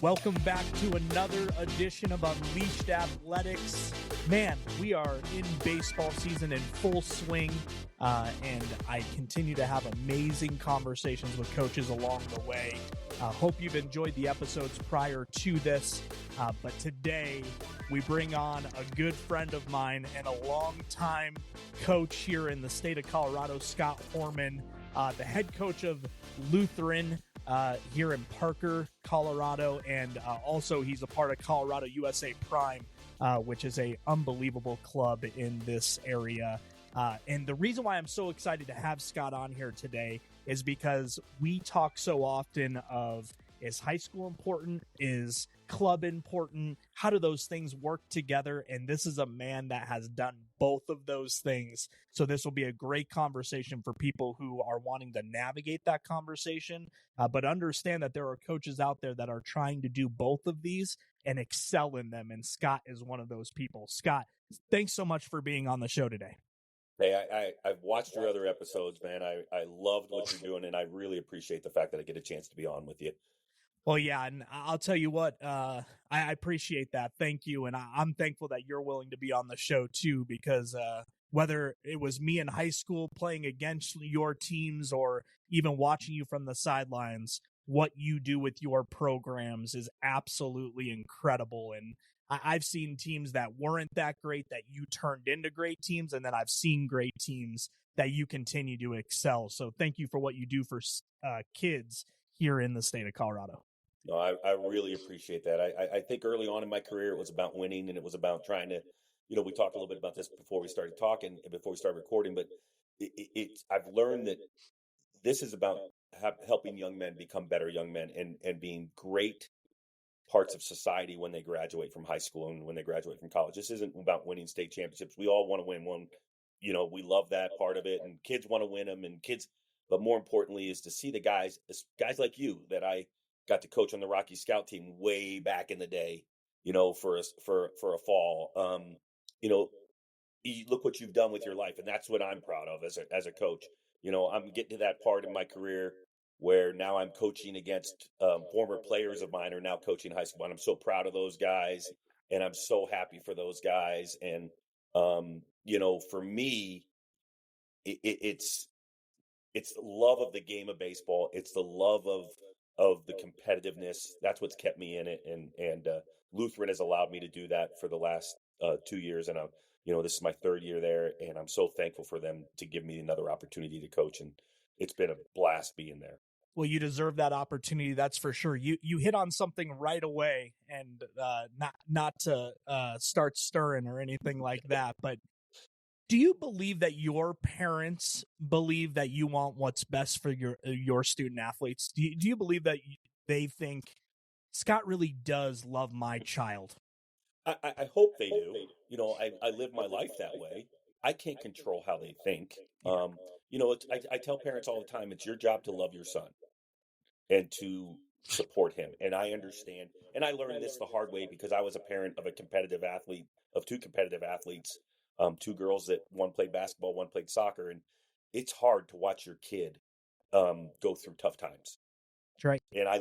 Welcome back to another edition of Unleashed Athletics. Man, we are in baseball season in full swing, and I continue to have amazing conversations with coaches along the way. Hope you've enjoyed the episodes prior to this, but today we bring on a good friend of mine and a longtime coach here in the state of Colorado, Scott Hormann, the head coach of Lutheran here in Parker, Colorado, and also he's a part of Colorado USA Prime, which is a unbelievable club in this area. And the reason why I'm so excited to have Scott on here today is because we talk so often of, is high school important? Is club important? How do those things work together? And this is a man that has done both of those things. So this will be a great conversation for people who are wanting to navigate that conversation, but understand that there are coaches out there that are trying to do both of these and excel in them. And Scott is one of those people. Scott, thanks so much for being on the show today. Hey, I've watched your other episodes, man. I loved what you're doing, and I really appreciate the fact that I get a chance to be on with you. Well, yeah, and I'll tell you what, I appreciate that. Thank you. And I'm thankful that you're willing to be on the show, too, because whether it was me in high school playing against your teams or even watching you from the sidelines, what you do with your programs is absolutely incredible. And I've seen teams that weren't that great that you turned into great teams, and then I've seen great teams that you continue to excel. So thank you for what you do for kids here in the state of Colorado. No, I really appreciate that. I think early on in my career, it was about winning, and it was about trying to, we talked a little bit about this before we started talking, before we started recording, but I've learned that this is about helping young men become better young men and being great parts of society when they graduate from high school and when they graduate from college. This isn't about winning state championships. We all want to win one. We love that part of it, and kids want to win them, but more importantly is to see the guys like you that I got to coach on the Rocky Scout team way back in the day, for a fall. You look what you've done with your life, and that's what I'm proud of as a coach. I'm getting to that part in my career where now I'm coaching against former players of mine are now coaching high school, and I'm so proud of those guys, and I'm so happy for those guys. And for me, it's the love of the game of baseball. It's the love of the competitiveness. That's what's kept me in it. And Lutheran has allowed me to do that for the last 2 years. And this is my third year there, and I'm so thankful for them to give me another opportunity to coach. And it's been a blast being there. Well, you deserve that opportunity. That's for sure. You hit on something right away, and not to start stirring or anything like that, but do you believe that your parents believe that you want what's best for your student athletes? Do you believe that they think Scott really does love my child? I hope they do. I live my life that way. I can't control how they think. I tell parents all the time, it's your job to love your son and to support him. And I understand. And I learned this the hard way because I was a parent of two competitive athletes. Two girls that one played basketball, one played soccer. And it's hard to watch your kid go through tough times. That's right. And I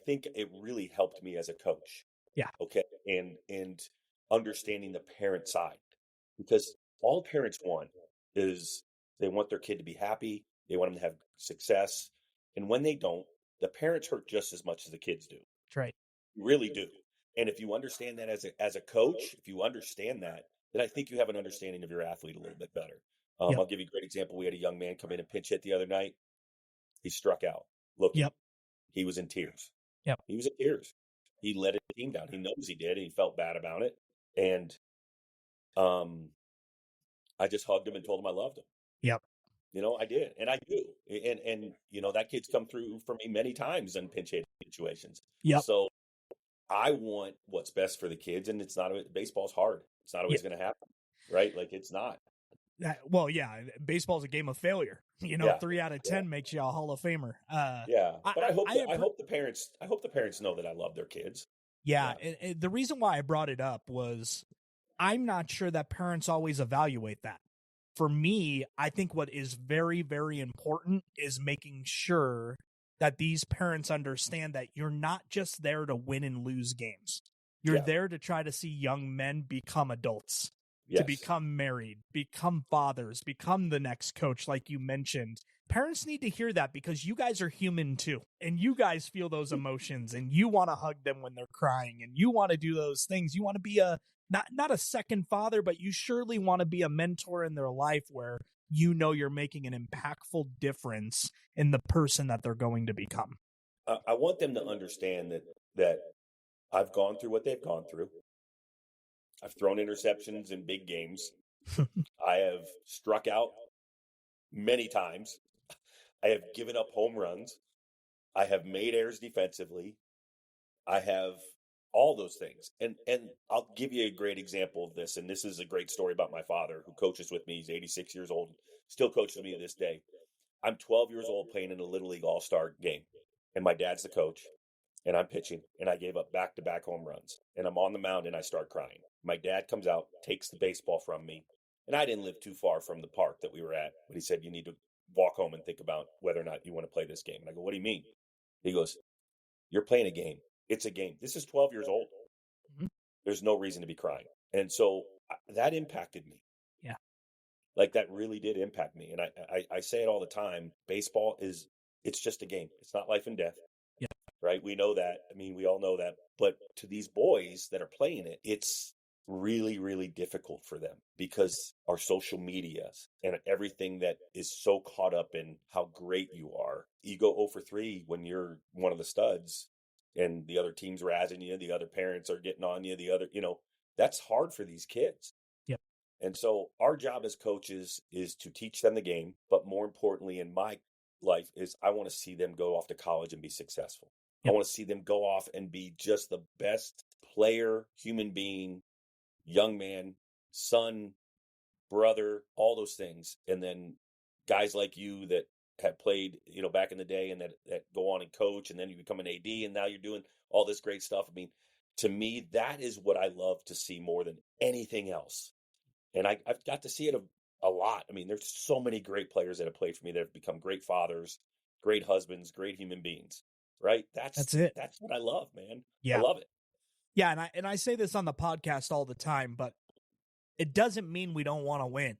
think it really helped me as a coach. Yeah. Okay. And understanding the parent side, because all parents want is they want their kid to be happy. They want them to have success. And when they don't, the parents hurt just as much as the kids do. That's right. You really do. And if you understand that as a coach, if you understand that, then I think you have an understanding of your athlete a little bit better. Yep. I'll give you a great example. We had a young man come in and pinch hit the other night. He struck out. Look, Yep. He was in tears. Yep. He was in tears. He let his team down. He knows he did, and he felt bad about it. And I just hugged him and told him I loved him. Yep. I did, and I do. And that kid's come through for me many times in pinch hitting situations. Yep. So I want what's best for the kids, and it's not. Baseball's hard. It's not always going to happen, right? Like it's not. Well, yeah, baseball's a game of failure. 3 out of 10 makes you a Hall of Famer. But I hope the parents know that I love their kids. Yeah. And the reason why I brought it up was I'm not sure that parents always evaluate that. For me, I think what is very, very important is making sure that these parents understand that you're not just there to win and lose games. You're there to try to see young men become adults, to become married, become fathers, become the next coach, like you mentioned. Parents need to hear that because you guys are human too. And you guys feel those emotions and you want to hug them when they're crying and you want to do those things. You want to be not a second father, but you surely want to be a mentor in their life where you know you're making an impactful difference in the person that they're going to become. I want them to understand that I've gone through what they've gone through. I've thrown interceptions in big games. I have struck out many times. I have given up home runs. I have made errors defensively. I have all those things. And I'll give you a great example of this. And this is a great story about my father who coaches with me. He's 86 years old, still coaches me to this day. I'm 12 years old playing in a Little League All-Star game. And my dad's the coach. And I'm pitching. And I gave up back-to-back home runs. And I'm on the mound and I start crying. My dad comes out, takes the baseball from me. And I didn't live too far from the park that we were at. But he said, you need to walk home and think about whether or not you want to play this game. And I go, what do you mean? He goes, you're playing a game. It's a game. This is 12 years old. Mm-hmm. There's no reason to be crying. And so that impacted me. Yeah. Like that really did impact me. And I say it all the time. Baseball it's just a game. It's not life and death. Yeah. Right. We know that. I mean, we all know that. But to these boys that are playing it, it's really, really difficult for them because our social medias and everything that is so caught up in how great you are. You go 0 for 3 when you're one of the studs and the other team's razzing you, the other parents are getting on you, that's hard for these kids. Yep. And so our job as coaches is to teach them the game, but more importantly in my life is I want to see them go off to college and be successful. Yep. I want to see them go off and be just the best player, human being, young man, son, brother, all those things. And then guys like you that have played, back in the day and that go on and coach, and then you become an AD and now you're doing all this great stuff. I mean, to me, that is what I love to see more than anything else. And I've got to see it a lot. I mean, there's so many great players that have played for me that have become great fathers, great husbands, great human beings, right? That's it. That's what I love, man. Yeah. I love it. Yeah, and I say this on the podcast all the time, but it doesn't mean we don't want to win.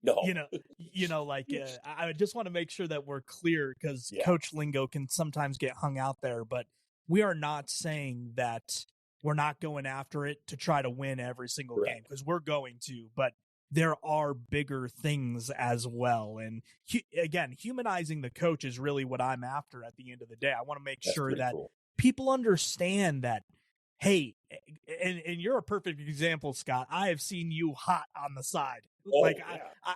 No. I just want to make sure that we're clear because coach lingo can sometimes get hung out there, but we are not saying that we're not going after it to try to win every single game because we're going to, but there are bigger things as well. And again, humanizing the coach is really what I'm after at the end of the day. I want to make sure that people understand that, hey, and you're a perfect example, Scott. I have seen you hot on the side.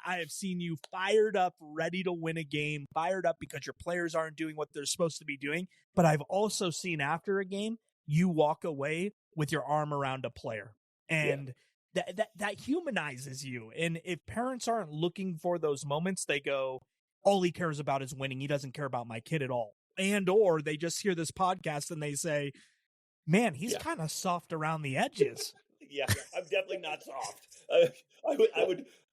I have seen you fired up, ready to win a game, fired up because your players aren't doing what they're supposed to be doing. But I've also seen after a game, you walk away with your arm around a player. And that humanizes you. And if parents aren't looking for those moments, they go, all he cares about is winning. He doesn't care about my kid at all. And or they just hear this podcast and they say, man, he's kind of soft around the edges. Yeah, I'm definitely not soft.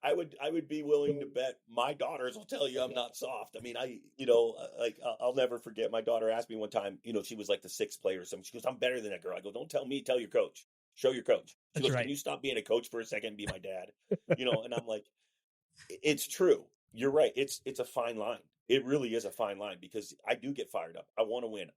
I would be willing to bet my daughters will tell you I'm not soft. I mean, I'll never forget. My daughter asked me one time, she was like the 6th player or something. She goes, I'm better than that girl. I go, don't tell me, tell your coach. Show your coach. She goes, can you stop being a coach for a second and be my dad? And I'm like, it's true. You're right. It's a fine line. It really is a fine line because I do get fired up. I want to win.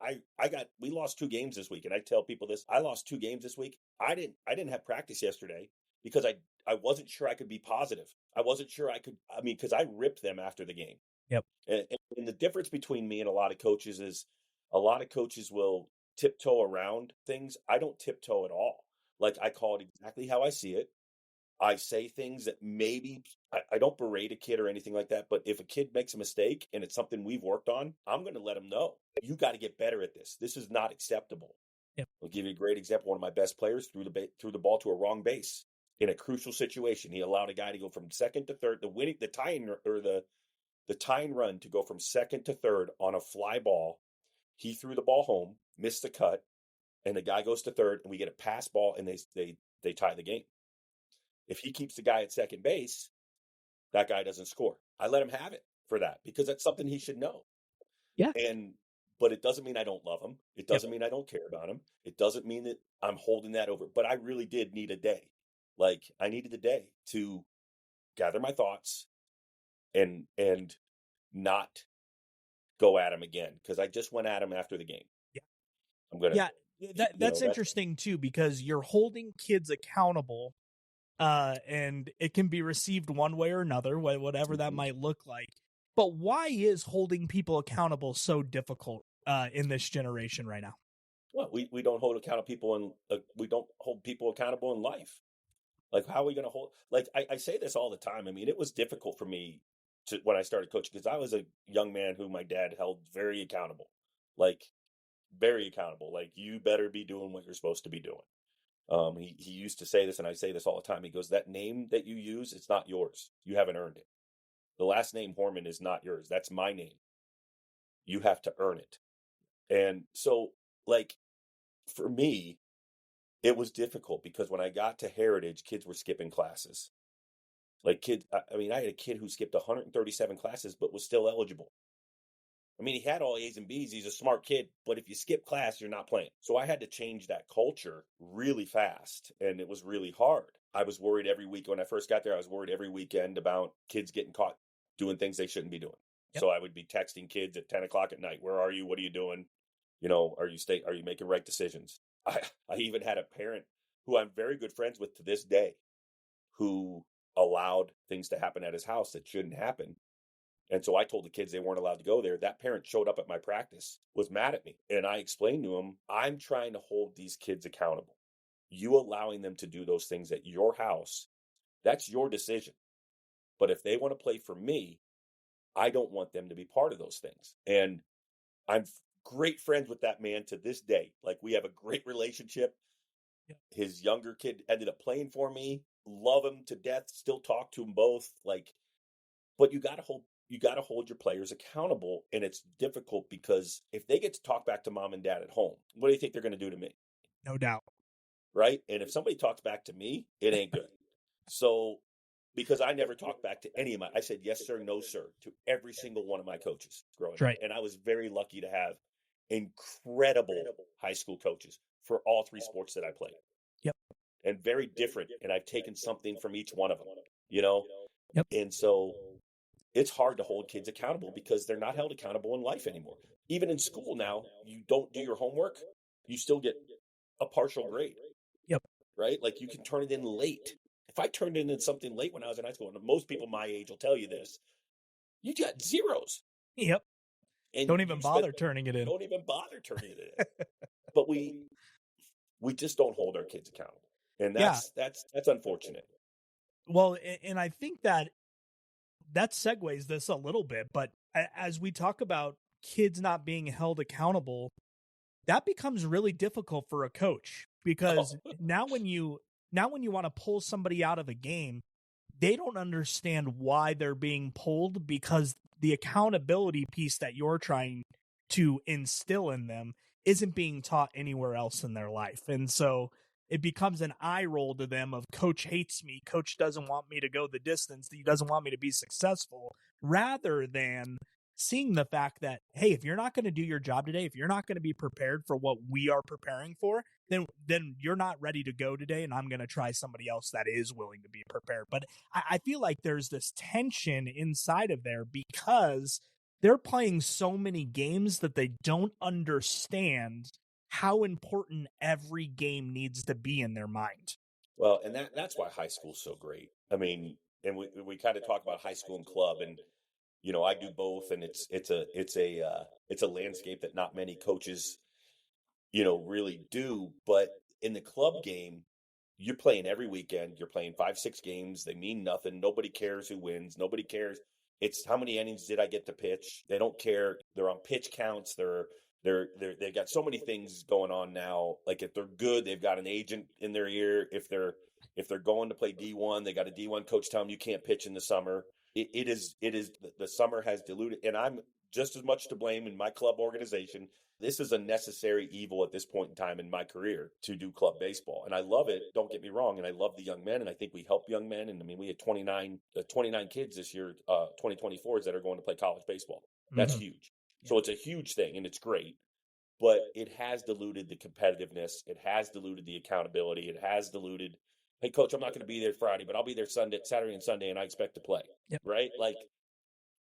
We lost 2 games this week, and I tell people this. I lost 2 games this week. I didn't have practice yesterday because I wasn't sure I could be positive. I wasn't sure I could. I mean, because I ripped them after the game. Yep. And the difference between me and a lot of coaches is a lot of coaches will tiptoe around things. I don't tiptoe at all. Like I call it exactly how I see it. I say things that maybe I don't berate a kid or anything like that. But if a kid makes a mistake and it's something we've worked on, I'm going to let them know. You got to get better at this. This is not acceptable. Yep. I'll give you a great example. One of my best players threw the ball to a wrong base in a crucial situation. He allowed a guy to go from second to third, the tying run to go from second to third on a fly ball. He threw the ball home, missed the cut, and the guy goes to third, and we get a pass ball, and they tie the game. If he keeps the guy at second base, that guy doesn't score. I let him have it for that because that's something he should know. Yeah. And but it doesn't mean I don't love them. It Yep. doesn't mean I don't care about them. It doesn't mean that I'm holding that over. But I really did need a day. Like, I needed a day to gather my thoughts and not go at him again, because I just went at him after the game. Yeah. I'm gonna. Yeah, that's interesting too, because you're holding kids accountable, and it can be received one way or another, whatever that might look like. But why is holding people accountable so difficult in this generation right now? Well, we don't hold we don't hold people accountable in life. Like, how are we going to hold? Like, I say this all the time. I mean, it was difficult for me when I started coaching, because I was a young man who my dad held very accountable, like very accountable. Like, you better be doing what you're supposed to be doing. He used to say this, and I say this all the time. He goes, "That name that you use, it's not yours. You haven't earned it. The last name Hormann is not yours. That's my name. You have to earn it." And so, like, for me, it was difficult because when I got to Heritage, kids were skipping classes. Like, kids, I mean, I had a kid who skipped 137 classes but was still eligible. I mean, he had all A's and B's. He's a smart kid, but if you skip class, you're not playing. So I had to change that culture really fast, and it was really hard. I was worried every week when I first got there. I was worried every weekend about kids getting caught doing things they shouldn't be doing. Yep. So I would be texting kids at 10 o'clock at night. "Where are you? What are you doing? You know, are you making right decisions?" I even had a parent who I'm very good friends with to this day, who allowed things to happen at his house that shouldn't happen. And so I told the kids they weren't allowed to go there. That parent showed up at my practice, was mad at me. And I explained to him, I'm trying to hold these kids accountable. You allowing them to do those things at your house, that's your decision. But if they want to play for me, I don't want them to be part of those things. And I'm great friends with that man to this day. Like, we have a great relationship. Yeah. His younger kid ended up playing for me. Love him to death. Still talk to them both. Like, but you got to hold your players accountable, and it's difficult because if they get to talk back to mom and dad at home, what do you think they're going to do to me? No doubt. Right? And if somebody talks back to me, it ain't good. So, because I never talked back to any of I said yes sir, no sir to every single one of my coaches growing up. And I was very lucky to have incredible high school coaches for all three sports that I played. Yep. And very different, and I've taken something from each one of them, you know? Yep. And so it's hard to hold kids accountable because they're not held accountable in life anymore. Even in school now, you don't do your homework, you still get a partial grade. Yep. Right? Like, you can turn it in late. If I turned in something late when I was in high school, and most people my age will tell you this, you got zeros. Yep. And don't even bother turning it in. Don't even bother turning it in. But we just don't hold our kids accountable. And that's unfortunate. Well, and I think that segues this a little bit, but as we talk about kids not being held accountable, that becomes really difficult for a coach, because now when you want to pull somebody out of a game, they don't understand why they're being pulled, because the accountability piece that you're trying to instill in them isn't being taught anywhere else in their life. And so it becomes an eye roll to them of, coach hates me, coach doesn't want me to go the distance, he doesn't want me to be successful, rather than seeing the fact that, hey, if you're not going to do your job today, if you're not going to be prepared for what we are preparing for, then you're not ready to go today, and I'm going to try somebody else that is willing to be prepared. But I feel like there's this tension inside of there, because they're playing so many games that they don't understand how important every game needs to be in their mind. Well, and that's why high school's so great. I mean, and we kind of talk about high school and club, and you know, I do both, and it's a landscape that not many coaches, you know, really do. But in the club game, you're playing every weekend. You're playing 5-6 games. They mean nothing. Nobody cares who wins. Nobody cares. It's how many innings did I get to pitch? They don't care. They're on pitch counts. They've got so many things going on now. Like, if they're good, they've got an agent in their ear. If they're going to play D1, they got a D1 coach telling them you can't pitch in the summer. It is the summer has diluted, and I'm just as much to blame in my club organization. This is a necessary evil at this point in time in my career to do club baseball. And I love it. Don't get me wrong. And I love the young men, and I think we help young men. And I mean, we had 29 kids this year, 2024s, that are going to play college baseball. That's huge. So it's a huge thing and it's great, but it has diluted the competitiveness. It has diluted the accountability. It has diluted, hey, coach, I'm not going to be there Friday, but I'll be there Saturday and Sunday, and I expect to play. Yep. Right? Like,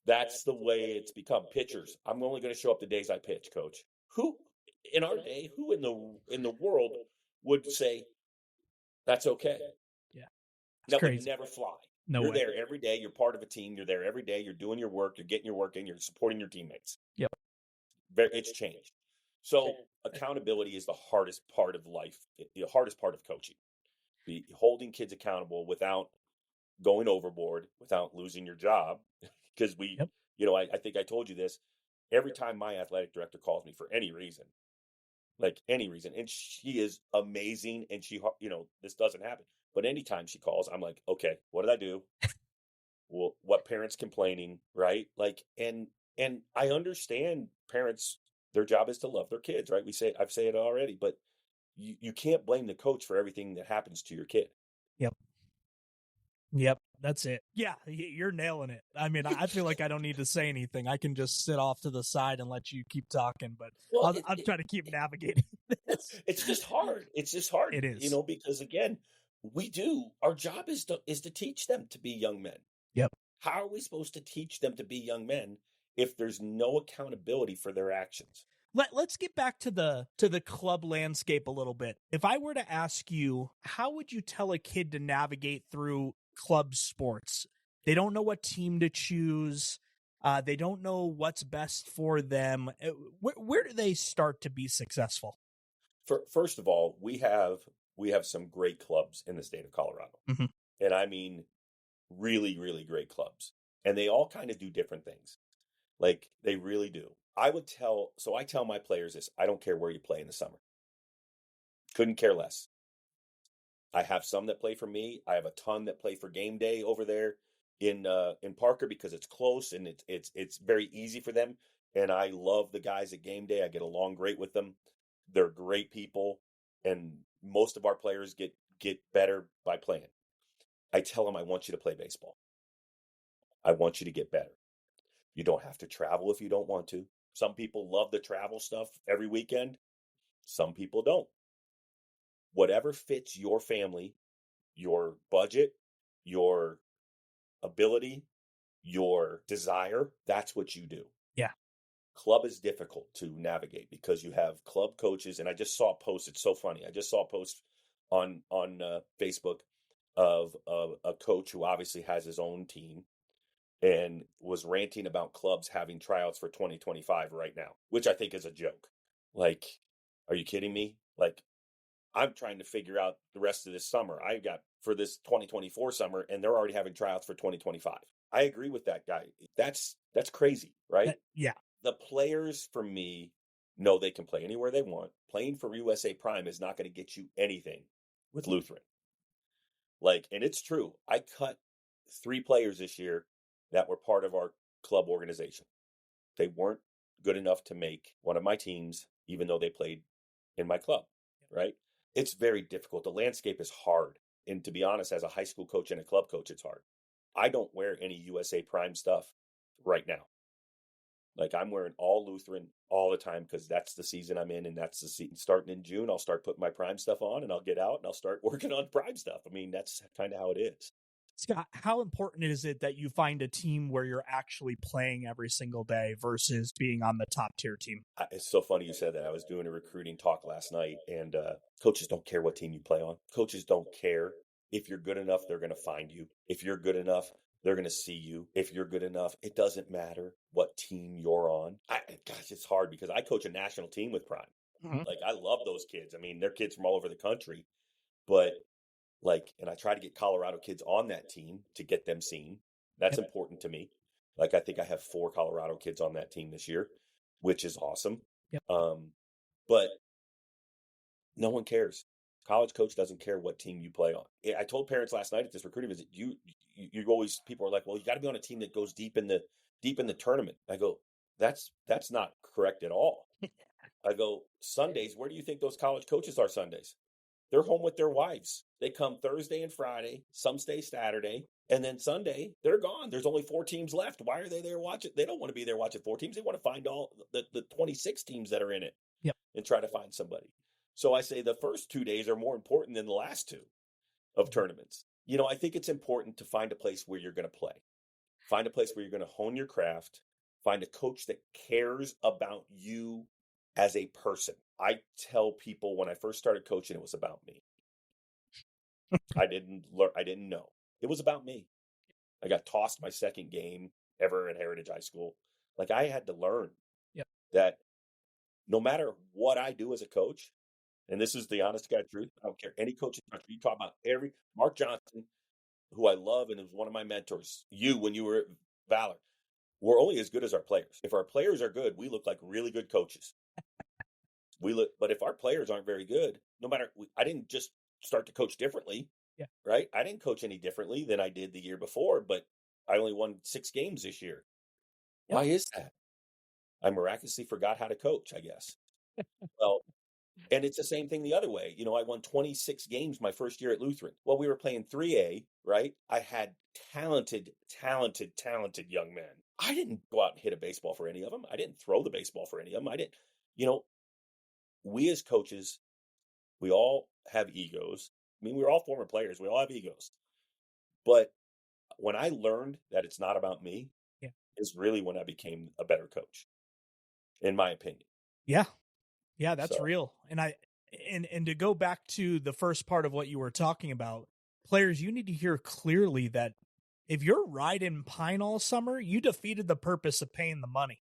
that's the way it's become. Pitchers, I'm only going to show up the days I pitch, coach. Who in our day, who in the world would say that's okay? Yeah. That crazy. would never fly. No You're way. there every day. You're part of a team. You're there every day. You're doing your work. You're getting your work in. You're supporting your teammates. Yep. It's changed. So accountability is the hardest part of life, the hardest part of coaching. Be holding kids accountable without going overboard, without losing your job. Because Yep. I think I told you this. Every time my athletic director calls me for any reason, and she is amazing, and she, this doesn't happen. But anytime she calls, I'm like, okay, what did I do? Well, what parents complaining, right? And I understand parents, their job is to love their kids, right? I've said it already, but you can't blame the coach for everything that happens to your kid. Yep, that's it. Yeah, you're nailing it. I mean, I feel like I don't need to say anything. I can just sit off to the side and let you keep talking, but I'll try to keep navigating this. It's just hard. It's just hard. It is. Because again, our job is to teach them to be young men. Yep. How are we supposed to teach them to be young men if there's no accountability for their actions? Let's get back to the club landscape a little bit. If I were to ask you, how would you tell a kid to navigate through club sports? They don't know what team to choose. They don't know what's best for them. Where do they start to be successful? First of all, we have some great clubs in the state of Colorado. Mm-hmm. And I mean really, really great clubs. And they all kind of do different things. Like, they really do. I tell my players this: I don't care where you play in the summer. Couldn't care less. I have some that play for me. I have a ton that play for game day over there in Parker, because it's close and it's very easy for them. And I love the guys at game day. I get along great with them. They're great people, and most of our players get better by playing. I tell them, I want you to play baseball. I want you to get better. You don't have to travel if you don't want to. Some people love the travel stuff every weekend. Some people don't. Whatever fits your family, your budget, your ability, your desire, that's what you do. Yeah. Club is difficult to navigate because you have club coaches, and I just saw a post. It's so funny. I just saw a post on Facebook of a coach who obviously has his own team, and was ranting about clubs having tryouts for 2025 right now, which I think is a joke. Like, are you kidding me? Like, I'm trying to figure out the rest of this summer. I got for this 2024 summer, and they're already having tryouts for 2025. I agree with that guy. That's crazy, right? Yeah. The players, for me, know they can play anywhere they want. Playing for USA Prime is not going to get you anything with Lutheran. And it's true. I cut 3 players this year that were part of our club organization. They weren't good enough to make one of my teams, even though they played in my club, right? It's very difficult. The landscape is hard. And to be honest, as a high school coach and a club coach, it's hard. I don't wear any USA Prime stuff right now. Like, I'm wearing all Lutheran all the time because that's the season I'm in, and that's the season. Starting in June, I'll start putting my Prime stuff on, and I'll get out and I'll start working on Prime stuff. I mean, that's kind of how it is. Scott, how important is it that you find a team where you're actually playing every single day versus being on the top tier team? It's so funny you said that. I was doing a recruiting talk last night, and coaches don't care what team you play on. Coaches don't care. If you're good enough, they're going to find you. If you're good enough, they're going to see you. If you're good enough, it doesn't matter what team you're on. Gosh, it's hard because I coach a national team with Prime. Mm-hmm. Like, I love those kids. I mean, they're kids from all over the country, but and I try to get Colorado kids on that team to get them seen. That's important to me. I think I have 4 Colorado kids on that team this year, which is awesome. Yep. But no one cares. College coach doesn't care what team you play on. I told parents last night at this recruiting visit, you always, people are like, well, you got to be on a team that goes deep in the tournament. I go, that's not correct at all. I go, Sundays, where do you think those college coaches are Sundays? They're home with their wives. They come Thursday and Friday. Some stay Saturday. And then Sunday, they're gone. There's only 4 teams left. Why are they there watching? They don't want to be there watching 4 teams. They want to find all the 26 teams that are in it. Yep. And try to find somebody. So I say the first 2 days are more important than the last 2 of tournaments. I think it's important to find a place where you're going to play. Find a place where you're going to hone your craft. Find a coach that cares about you as a person. I tell people when I first started coaching, it was about me. I didn't know. It was about me. I got tossed my second game ever at Heritage High School. Like, I had to learn that no matter what I do as a coach, and this is the honest to God truth, I don't care any coach in the country. You talk about Mark Johnson, who I love and is one of my mentors. You, when you were at Valor, we're only as good as our players. If our players are good, we look like really good coaches. But if our players aren't very good, no matter, I didn't just start to coach differently, right? I didn't coach any differently than I did the year before, but I only won 6 games this year. Yep. Why is that? I miraculously forgot how to coach, I guess. Well, and it's the same thing the other way. I won 26 games my first year at Lutheran. Well, we were playing 3A, right? I had talented young men. I didn't go out and hit a baseball for any of them. I didn't throw the baseball for any of them. I didn't, we as coaches, we all have egos. I mean, we're all former players. We all have egos. But when I learned that it's not about me, is really when I became a better coach, in my opinion. Yeah. Yeah, that's real. And to go back to the first part of what you were talking about, players, you need to hear clearly that if you're riding pine all summer, you defeated the purpose of paying the money.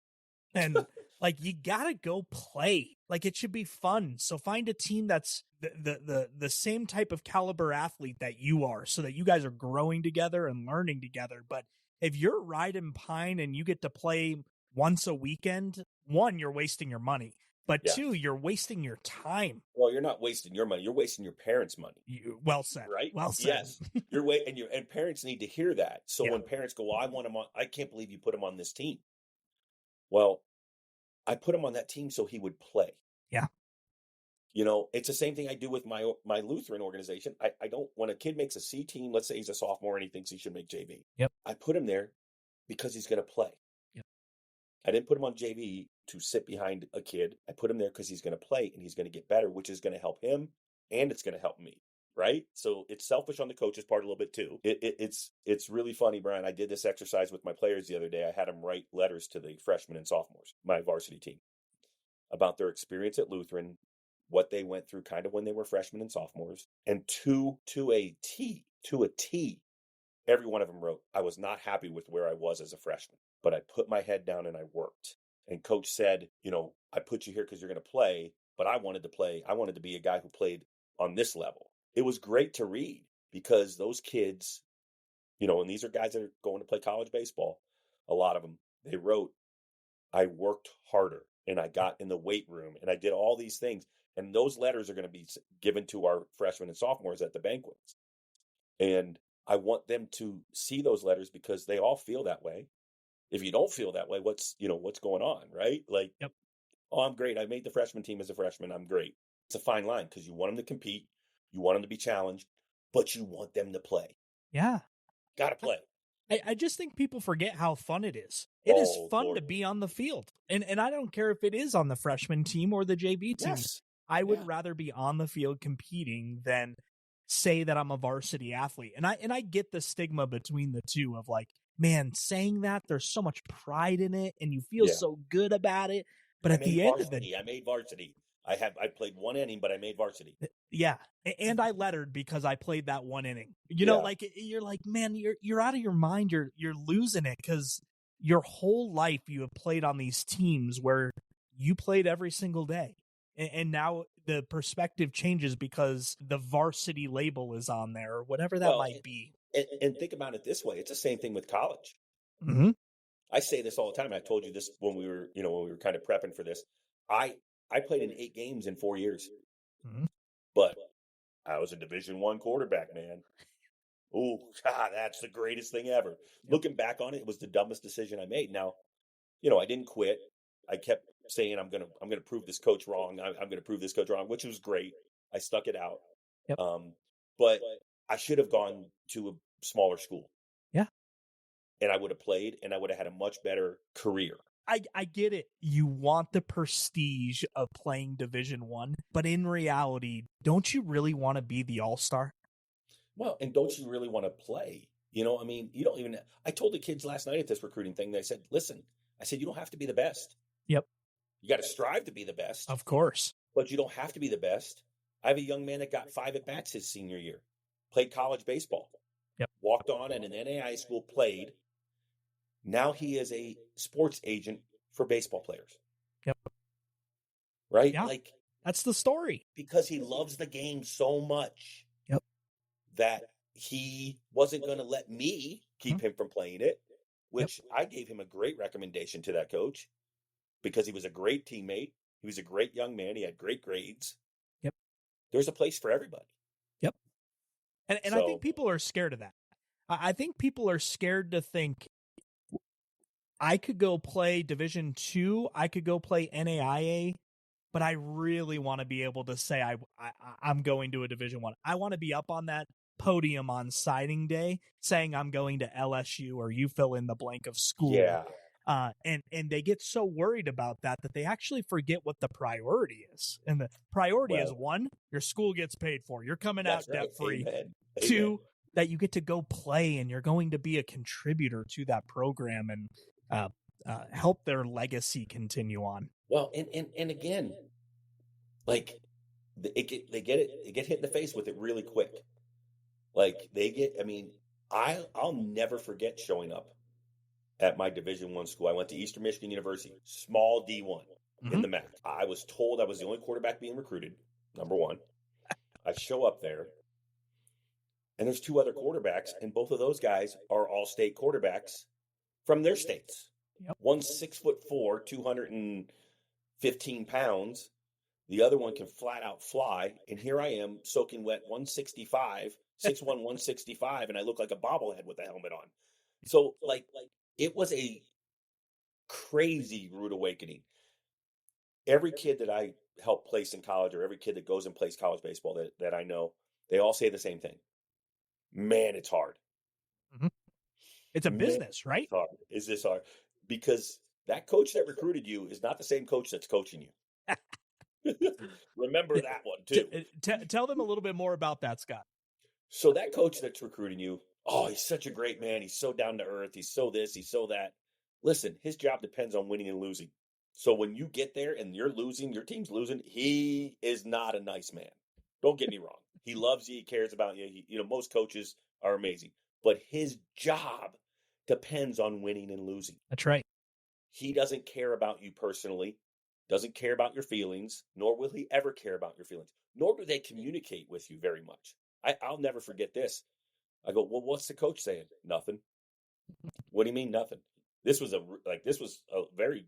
And like, you gotta go play. Like, it should be fun. So find a team that's the same type of caliber athlete that you are, so that you guys are growing together and learning together. But if you're riding pine and you get to play once a weekend, 1, you're wasting your money. But 2, you're wasting your time. Well, you're not wasting your money. You're wasting your parents' money. Well said. Right? Well said. Yes. And parents need to hear that. So when parents go, well, I want him on, I can't believe you put him on this team. Well, I put him on that team so he would play. Yeah. It's the same thing I do with my Lutheran organization. I don't, when a kid makes a C team, let's say he's a sophomore and he thinks he should make JV. Yep. I put him there because he's going to play. Yep. I didn't put him on JV to sit behind a kid. I put him there because he's going to play and he's going to get better, which is going to help him and it's going to help me. Right? So it's selfish on the coach's part a little bit too. It's really funny, Brian. I did this exercise with my players the other day. I had them write letters to the freshmen and sophomores, my varsity team, about their experience at Lutheran, what they went through kind of when they were freshmen and sophomores, and to a T, every one of them wrote, I was not happy with where I was as a freshman, but I put my head down and I worked. And coach said, I put you here because you're going to play, but I wanted to play. I wanted to be a guy who played on this level. It was great to read because those kids, and these are guys that are going to play college baseball, a lot of them, they wrote, I worked harder and I got in the weight room and I did all these things. And those letters are going to be given to our freshmen and sophomores at the banquets. And I want them to see those letters because they all feel that way. If you don't feel that way, what's going on, right? Like, oh, I'm great. I made the freshman team as a freshman. I'm great. It's a fine line because you want them to compete. You want them to be challenged, but you want them to play. Yeah. Got to play. I just think people forget how fun it is. It is fun to be on the field. And I don't care if it is on the freshman team or the JV team. Yes. I would rather be on the field competing than say that I'm a varsity athlete. And I get the stigma between the two of like, man, saying that there's so much pride in it and you feel so good about it. But at the end of it, I made varsity. I played 1 inning, but I made varsity. Yeah. And I lettered because I played that 1 inning. Like you're like, man, you're out of your mind. You're losing it because your whole life you have played on these teams where you played every single day. And now the perspective changes because the varsity label is on there or whatever that might be. And think about it this way. It's the same thing with college. Mm-hmm. I say this all the time. I told you this when we were kind of prepping for this. I played in 8 games in 4 years, but I was a Division I quarterback, man. Oh, God, that's the greatest thing ever. Looking back on it, it was the dumbest decision I made. Now, I didn't quit. I kept saying, I'm gonna prove this coach wrong. I'm gonna prove this coach wrong, which was great. I stuck it out. Yep. But I should have gone to a smaller school. Yeah. And I would have played, and I would have had a much better career. I get it. You want the prestige of playing Division One, but in reality, don't you really want to be the all-star? Well, and don't you really want to play? You know, I mean, you don't even. I told the kids last night at this recruiting thing. They said, "Listen," I said, "You don't have to be the best. Yep. You got to strive to be the best, Of course. but you don't have to be the best." I have a young man that got 5 at-bats his senior year, played college baseball, Yep. walked on at an NAI school, played. Now he is a sports agent for baseball players. Yep. Right? Yeah. Like, that's the story. Because he loves the game so much. Yep. That he wasn't going to let me keep him from playing it, which I gave him a great recommendation to that coach because he was a great teammate. He was a great young man. He had great grades. Yep. There's a place for everybody. Yep. And I think people are scared of that. I think people are scared to think I could go play Division II, I could go play NAIA, but I really want to be able to say I'm going to a Division One. I want to be up on that podium on signing day saying I'm going to LSU, or you fill in the blank of school. Yeah. And they get so worried about that they actually forget what the priority is. And the priority is, 1, your school gets paid for. You're coming out debt-free. Amen. 2, that you get to go play and you're going to be a contributor to that program and help their legacy continue on. Well, and again, like they get hit in the face with it really quick. Like I'll never forget showing up at my Division I school. I went to Eastern Michigan University, small D1 in the MAC. I was told I was the only quarterback being recruited, number one. I show up there, and there's 2 other quarterbacks, and both of those guys are all-state quarterbacks from their states. Yep. One's 6'4", 215 pounds. The other one can flat out fly. And here I am soaking wet 165, 6'1", 165, and I look like a bobblehead with a helmet on. So like it was a crazy rude awakening. Every kid that I help place in college, or every kid that goes and plays college baseball that I know, they all say the same thing. Man, it's hard. Mm-hmm. It's a business, right? It's hard. Is this hard? Because that coach that recruited you is not the same coach that's coaching you. Remember that one, too. Tell them a little bit more about that, Scott. So that coach that's recruiting you, he's such a great man. He's so down to earth. He's so this, he's so that. Listen, his job depends on winning and losing. So when you get there and you're losing, your team's losing, he is not a nice man. Don't get me wrong. He loves you. He cares about you. Most coaches are amazing. But his job depends on winning and losing. That's right. He doesn't care about you personally, doesn't care about your feelings, nor will he ever care about your feelings. Nor do they communicate with you very much. I'll never forget this. I go, well, what's the coach saying? Nothing. What do you mean nothing? This was a very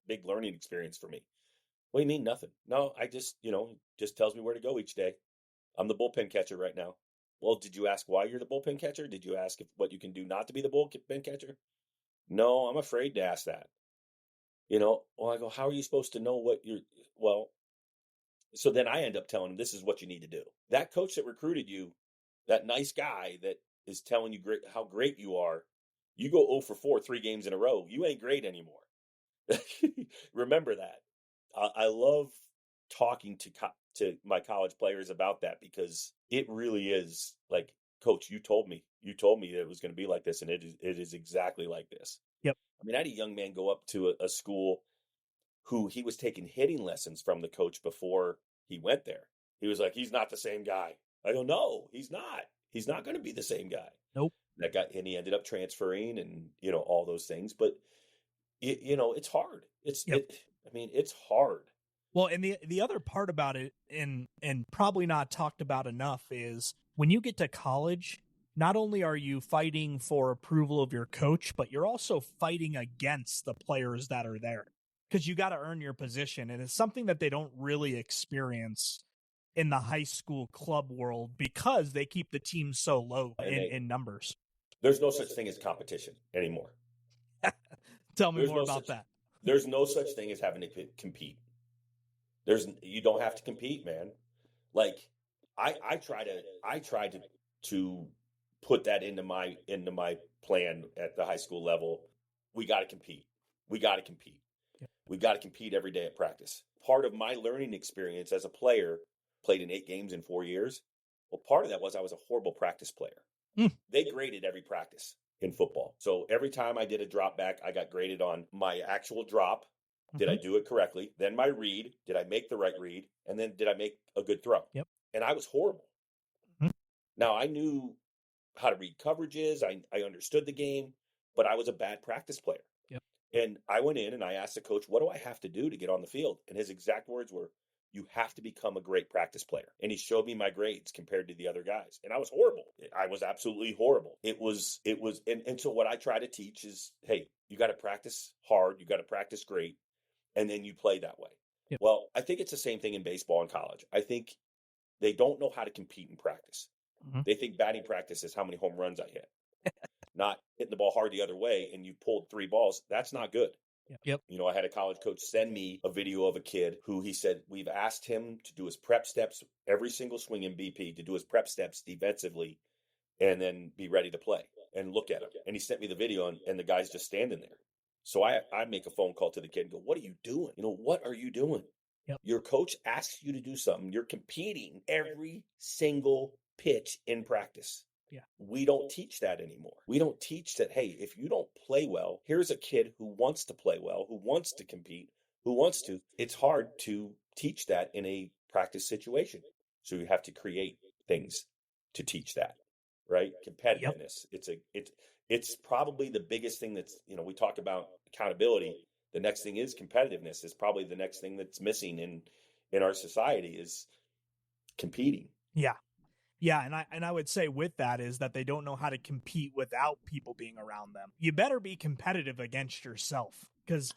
big learning experience for me. What do you mean nothing? No, I just tells me where to go each day. I'm the bullpen catcher right now. Well, did you ask why you're the bullpen catcher? Did you ask what you can do not to be the bullpen catcher? No, I'm afraid to ask that. Well, I go, how are you supposed to know so then I end up telling him, this is what you need to do. That coach that recruited you, that nice guy that is telling you how great you are, you go 0 for 4 3 games in a row. You ain't great anymore. Remember that. I love talking to my college players about that, because it really is like, Coach, you told me that it was going to be like this, and it is exactly like this. Yep. I mean, I had a young man go up to a school who he was taking hitting lessons from the coach before he went there. He was like, he's not the same guy. I go, no, he's not. He's not going to be the same guy. Nope. That guy, and he ended up transferring, and all those things. But it's hard. It's hard. Well, and the other part about it, and probably not talked about enough, is when you get to college, not only are you fighting for approval of your coach, but you're also fighting against the players that are there, because you got to earn your position. And it's something that they don't really experience in the high school club world, because they keep the team so low in numbers. There's no such thing as competition anymore. Tell me more about that. There's no such thing as having to compete. You don't have to compete, man. Like, I try to put that into my plan at the high school level. We got to compete. We got to compete. Yep. We got to compete every day at practice. Part of my learning experience as a player, played in 8 games in 4 years. Well, part of that was I was a horrible practice player. They graded every practice in football. So every time I did a drop back, I got graded on my actual drop. Did I do it correctly? Then my read. Did I make the right read? And then did I make a good throw? Yep. And I was horrible. Now, I knew how to read coverages. I understood the game, but I was a bad practice player. Yep. And I went in and I asked the coach, what do I have to do to get on the field? And his exact words were, you have to become a great practice player. And he showed me my grades compared to the other guys. And I was horrible. I was absolutely horrible. And so what I try to teach is, hey, you got to practice hard. You got to practice great. And then you play that way. Yep. Well, I think it's the same thing in baseball and college. I think they don't know how to compete in practice. They think batting practice is how many home runs I hit, not hitting the ball hard the other way. And you pulled 3 balls. That's not good. Yep. You know, I had a college coach send me a video of a kid who he said, we've asked him to do his prep steps, every single swing in BP, to do his prep steps defensively and then be ready to play, and look at him. And he sent me the video and the guy's just standing there. So I make a phone call to the kid and go, what are you doing? You know, what are you doing? Yep. Your coach asks you to do something. You're competing every single pitch in practice. Yeah. We don't teach that anymore. We don't teach that, hey, if you don't play well, here's a kid who wants to play well, who wants to compete, who wants to. It's hard to teach that in a practice situation. So you have to create things to teach that, right? Competitiveness. Yep. It's probably the biggest thing that's, you know, we talk about accountability. The next thing is competitiveness. Is probably the next thing that's missing in our society is competing. Yeah. Yeah, and I would say with that is that they don't know how to compete without people being around them. You better be competitive against yourself, because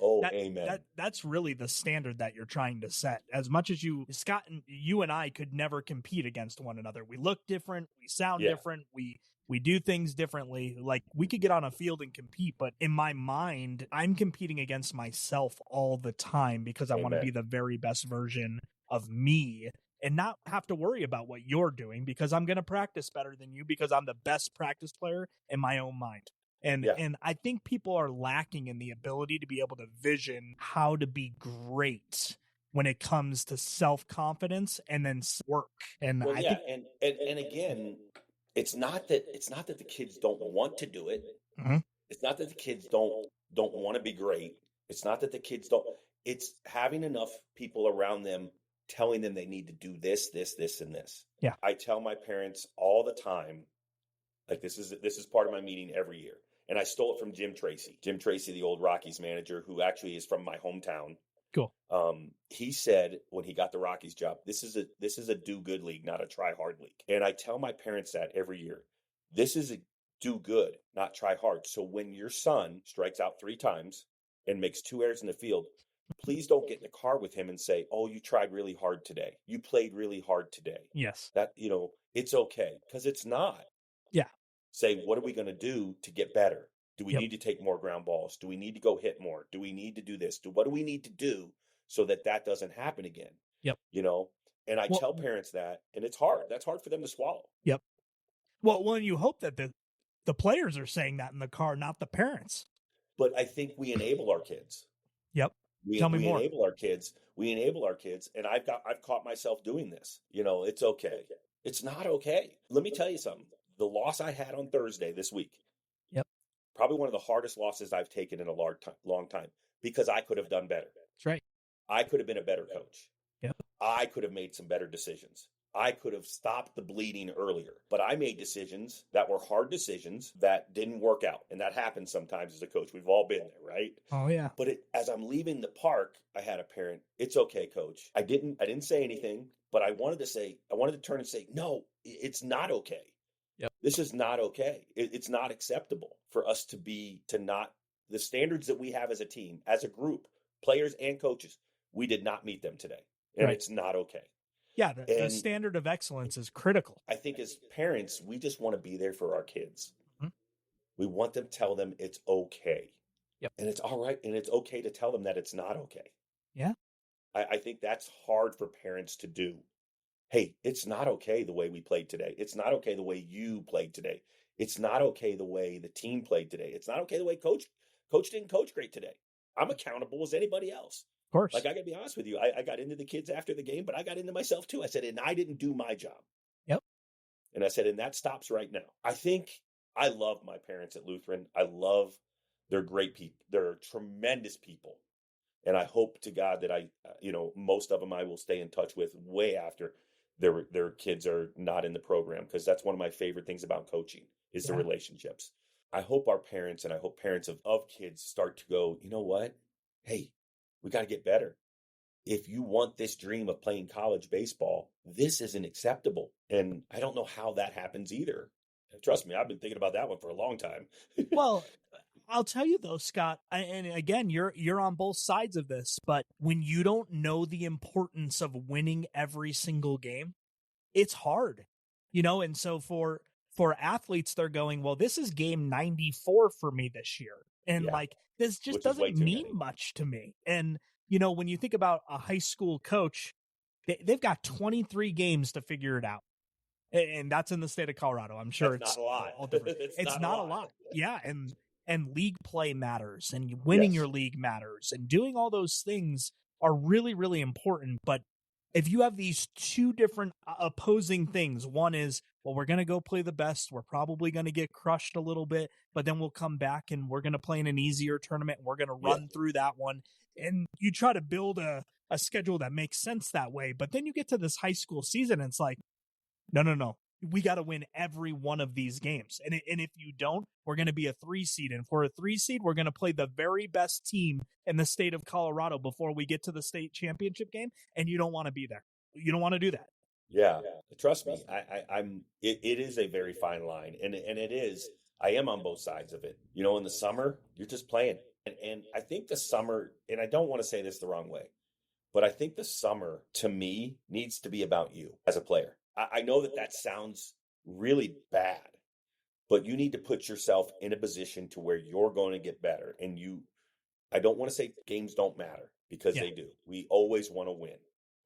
that's really the standard that you're trying to set. As much as Scott, you and I could never compete against one another. We look different, we sound different, we do things differently. Like, we could get on a field and compete, but in my mind, I'm competing against myself all the time because I want to be the very best version of me, and not have to worry about what you're doing, because I'm going to practice better than you because I'm the best practice player in my own mind. And I think people are lacking in the ability to be able to vision how to be great when it comes to self-confidence and then work. And and again, it's not that the kids don't want to do it. Mm-hmm. It's not that the kids don't want to be great. It's not that the kids don't. It's having enough people around them telling them they need to do this, and this. Yeah. I tell my parents all the time, like, this is part of my meeting every year. And I stole it from Jim Tracy. Jim Tracy, the old Rockies manager, who actually is from my hometown. Cool. He said when he got the Rockies job, this is a do good league, not a try hard league. And I tell my parents that every year. This is a do good, not try hard. So when your son strikes out 3 times and makes 2 errors in the field, please don't get in the car with him and say, oh, you tried really hard today. You played really hard today. Yes. That, it's okay. Because it's not. Yeah. Say, what are we going to do to get better? Do we need to take more ground balls? Do we need to go hit more? Do we need to do this? What do we need to do so that doesn't happen again? Yep. And I tell parents that, and it's hard. That's hard for them to swallow. Yep. Well, and you hope that the players are saying that in the car, not the parents. But I think we enable our kids. Yep. Tell me more. We enable our kids, and I've caught myself doing this. It's okay. It's not okay. Let me tell you something. The loss I had on Thursday this week. Yep. Probably one of the hardest losses I've taken in a long time, because I could have done better. That's right. I could have been a better coach. Yep. I could have made some better decisions. I could have stopped the bleeding earlier, but I made decisions that were hard decisions that didn't work out. And that happens sometimes as a coach. We've all been there, right? Oh yeah. But as I'm leaving the park, I had a parent, it's okay, coach. I didn't say anything, but I wanted to turn and say, no, it's not okay. Yep. This is not okay. It's not acceptable for us to not, the standards that we have as a team, as a group, players and coaches, we did not meet them today. And It's not okay. Yeah, the standard of excellence is critical. I think as parents, we just want to be there for our kids. Mm-hmm. We want them to tell them it's okay. Yep. And it's all right. And it's okay to tell them that it's not okay. Yeah. I think that's hard for parents to do. hey, it's not okay the way we played today. It's not okay the way you played today. It's not okay the way the team played today. It's not okay the way coach didn't coach great today. I'm accountable as anybody else. Of course. Like, I gotta be honest with you. I got into the kids after the game, but I got into myself too. I said, and I didn't do my job. Yep. And I said, and that stops right now. I think I love my parents at Lutheran. I love they're great people. They're tremendous people. And I hope to God that most of them I will stay in touch with way after their kids are not in the program, because that's one of my favorite things about coaching is the relationships. I hope our parents, and I hope parents of kids start to go, you know what? Hey, we got to get better. If you want this dream of playing college baseball, this isn't acceptable. And I don't know how that happens either. Trust me, I've been thinking about that one for a long time. Well, I'll tell you though, Scott, and again, you're on both sides of this, but when you don't know the importance of winning every single game, it's hard, and so for athletes, they're going, well, this is game 94 for me this year. And this just doesn't mean much to me. And, when you think about a high school coach, they've got 23 games to figure it out. And that's in the state of Colorado. I'm sure it's not a lot. All different. It's not a lot. Yeah. And league play matters, and winning your league matters, and doing all those things are really, really important. But if you have these two different opposing things, one is, well, we're going to go play the best. We're probably going to get crushed a little bit, but then we'll come back and we're going to play in an easier tournament. And we're going to run through that one. And you try to build a schedule that makes sense that way. But then you get to this high school season, and it's like, no. We got to win every one of these games. And if you don't, we're going to be a 3 seed. And for a 3 seed, we're going to play the very best team in the state of Colorado before we get to the state championship game. And you don't want to be there. You don't want to do that. Yeah. Trust me. It is a very fine line. And it is, I am on both sides of it. In the summer, you're just playing. And I think the summer, and I don't want to say this the wrong way, but I think the summer to me needs to be about you as a player. I know that sounds really bad, but you need to put yourself in a position to where you're going to get better. And I don't want to say games don't matter, because they do. We always want to win.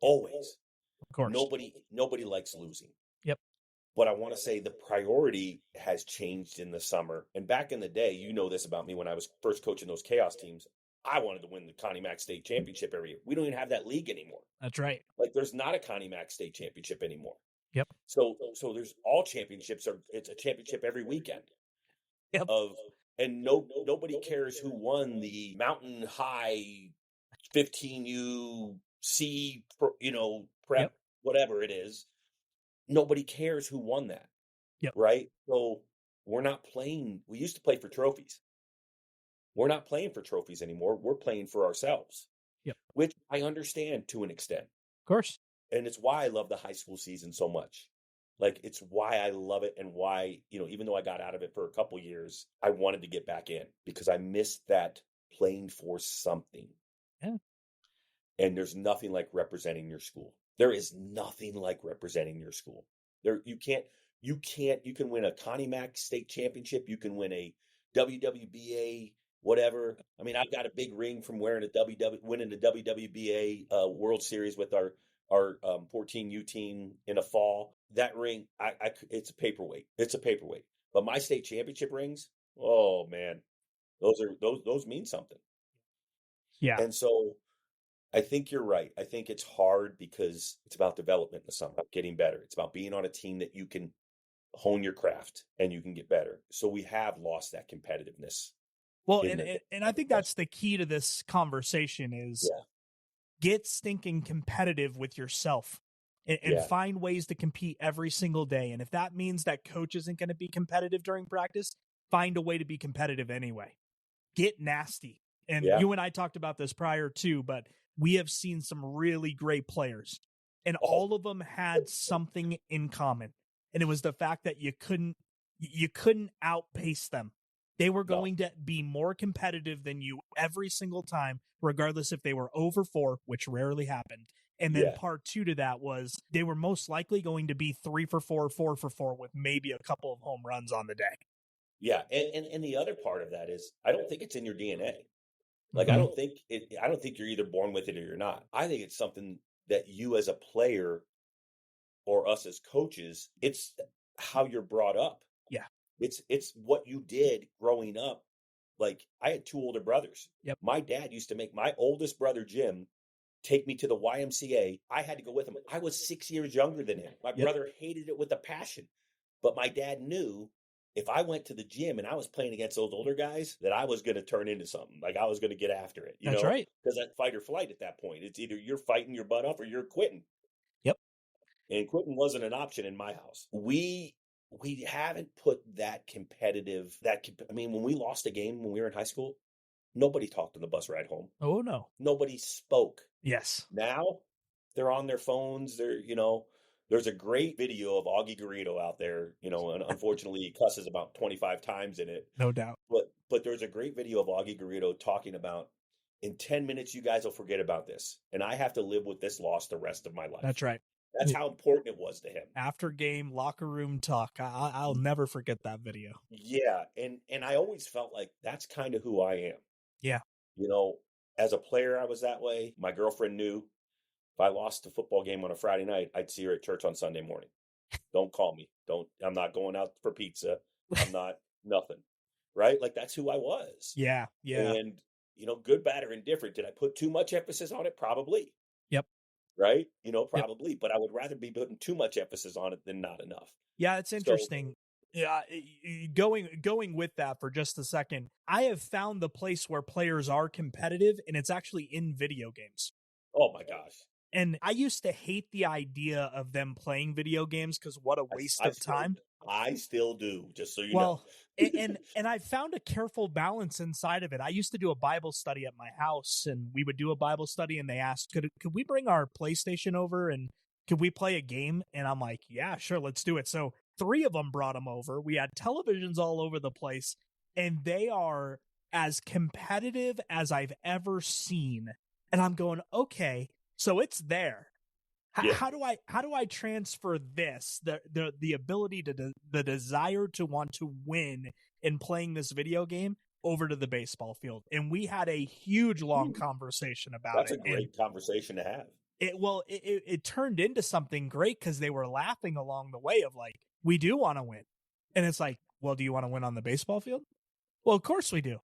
Always. Of course. Nobody likes losing. Yep. But I want to say the priority has changed in the summer. And back in the day, you know this about me, when I was first coaching those chaos teams, I wanted to win the Connie Mack State Championship every year. We don't even have that league anymore. That's right. Like, there's not a Connie Mack State Championship anymore. Yep. So there's all championships it's a championship every weekend. Yep. And nobody cares who won the Mountain High 15U C prep, whatever it is. Nobody cares who won that. Yep. Right? So we're not playing. We used to play for trophies. We're not playing for trophies anymore. We're playing for ourselves. Yep. Which I understand to an extent. Of course. And it's why I love the high school season so much. Like, it's why I love it, and why, even though I got out of it for a couple years, I wanted to get back in, because I missed that playing for something. Yeah. And there's nothing like representing your school. There is nothing like representing your school. You can win a Connie Mack State Championship. You can win a WWBA, whatever. I mean, I've got a big ring from winning the WWBA World Series with our 14U team in the fall. That ring, it's a paperweight. It's a paperweight. But my state championship rings, oh man, those mean something. Yeah. And so I think you're right. I think it's hard because it's about development in the summer, about getting better. It's about being on a team that you can hone your craft and you can get better. So we have lost that competitiveness. Well, and I think that's the key to this conversation is get stinking competitive with yourself and find ways to compete every single day. And if that means that coach isn't going to be competitive during practice, find a way to be competitive anyway. Get nasty. And you and I talked about this prior too, but we have seen some really great players, and all of them had something in common. And it was the fact that you couldn't outpace them. They were going to be more competitive than you every single time, regardless if they were 0-4, which rarely happened. And then part 2 to that was they were most likely going to be 3-for-4, 4-for-4 with maybe a couple of home runs on the day. Yeah. And the other part of that is, I don't think it's in your DNA. Like, I don't think you're either born with it or you're not. I think it's something that you as a player or us as coaches, it's how you're brought up. Yeah. It's what you did growing up. Like, I had 2 older brothers. Yep. My dad used to make my oldest brother, Jim, take me to the YMCA. I had to go with him. I was 6 years younger than him. My brother hated it with a passion. But my dad knew if I went to the gym and I was playing against those older guys, that I was going to turn into something. Like, I was going to get after it, That's right. Because that fight or flight at that point, it's either you're fighting your butt off or you're quitting. Yep. And quitting wasn't an option in my house. We haven't put that competitive, I mean, when we lost a game when we were in high school, nobody talked on the bus ride home. Oh, no. Nobody spoke. Yes. Now they're on their phones. There's a great video of Augie Garrido out there, and unfortunately he cusses about 25 times in it. No doubt. But there's a great video of Augie Garrido talking about, in 10 minutes, you guys will forget about this. And I have to live with this loss the rest of my life. That's right. That's how important it was to him. After game locker room talk. I'll never forget that video. Yeah. And I always felt like that's kind of who I am. Yeah. As a player, I was that way. My girlfriend knew if I lost a football game on a Friday night, I'd see her at church on Sunday morning. Don't call me. I'm not going out for pizza. I'm not nothing. Right? Like, that's who I was. Yeah. Yeah. And, good, bad, or indifferent. Did I put too much emphasis on it? Probably. Yep. Right? Probably. Yep. But I would rather be putting too much emphasis on it than not enough. Yeah, it's interesting. Yeah, going with that for just a second, I have found the place where players are competitive, and it's actually in video games. Oh my gosh. And I used to hate the idea of them playing video games because what a waste of time. I still do, just so you know. and I found a careful balance inside of it. I used to do a Bible study at my house, and we would do a Bible study, and they asked, could we bring our PlayStation over and could we play a game? And I'm like, yeah, sure, let's do it. So 3 of them brought them over. We had televisions all over the place, and they are as competitive as I've ever seen. And I'm going, okay, so it's there. Yeah. How do I transfer this, the ability to the desire to want to win in playing this video game over to the baseball field? And we had a huge long conversation about That's it. That's a great conversation to have. It turned into something great because they were laughing along the way of like, we do want to win. And it's like, well, do you want to win on the baseball field? Well, of course we do.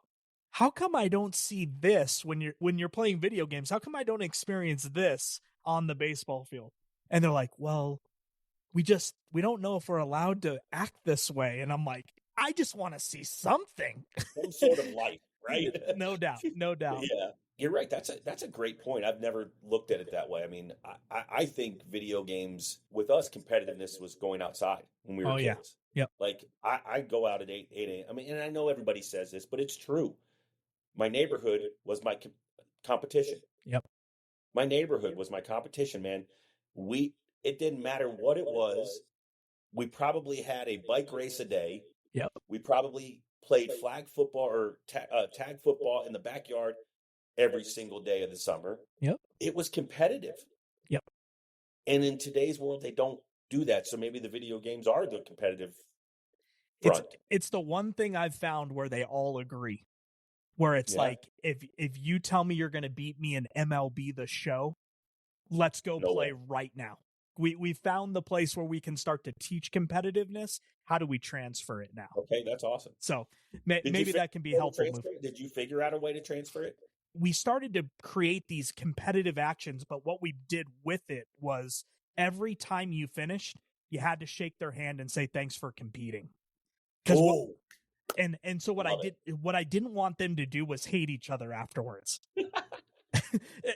How come I don't see this when you're playing video games? How come I don't experience this on the baseball field? And they're like, well, we don't know if we're allowed to act this way. And I'm like, I just want to see something. Some sort of life, right? No doubt. Yeah, you're right. That's a great point. I've never looked at it that way. I mean, I think video games, with us, competitiveness was going outside when we were kids. Yeah. Yep. Like, I go out at 8 a.m. I mean, and I know everybody says this, but it's true. My neighborhood was my competition. Yep. My neighborhood was my competition, man. It didn't matter what it was. We probably had a bike race a day. Yep. We probably played flag football or tag football in the backyard every single day of the summer. Yep. It was competitive. Yep. And in today's world, they don't do that. So maybe the video games are the competitive front. It's the one thing I've found where they all agree. Where it's like, if you tell me you're going to beat me in MLB The Show, let's go play right now. We found the place where we can start to teach competitiveness. How do we transfer it now? Okay, that's awesome. So maybe that can be helpful. Did you figure out a way to transfer it? We started to create these competitive actions, but what we did with it was every time you finished, you had to shake their hand and say thanks for competing. And so what I didn't want them to do was hate each other afterwards.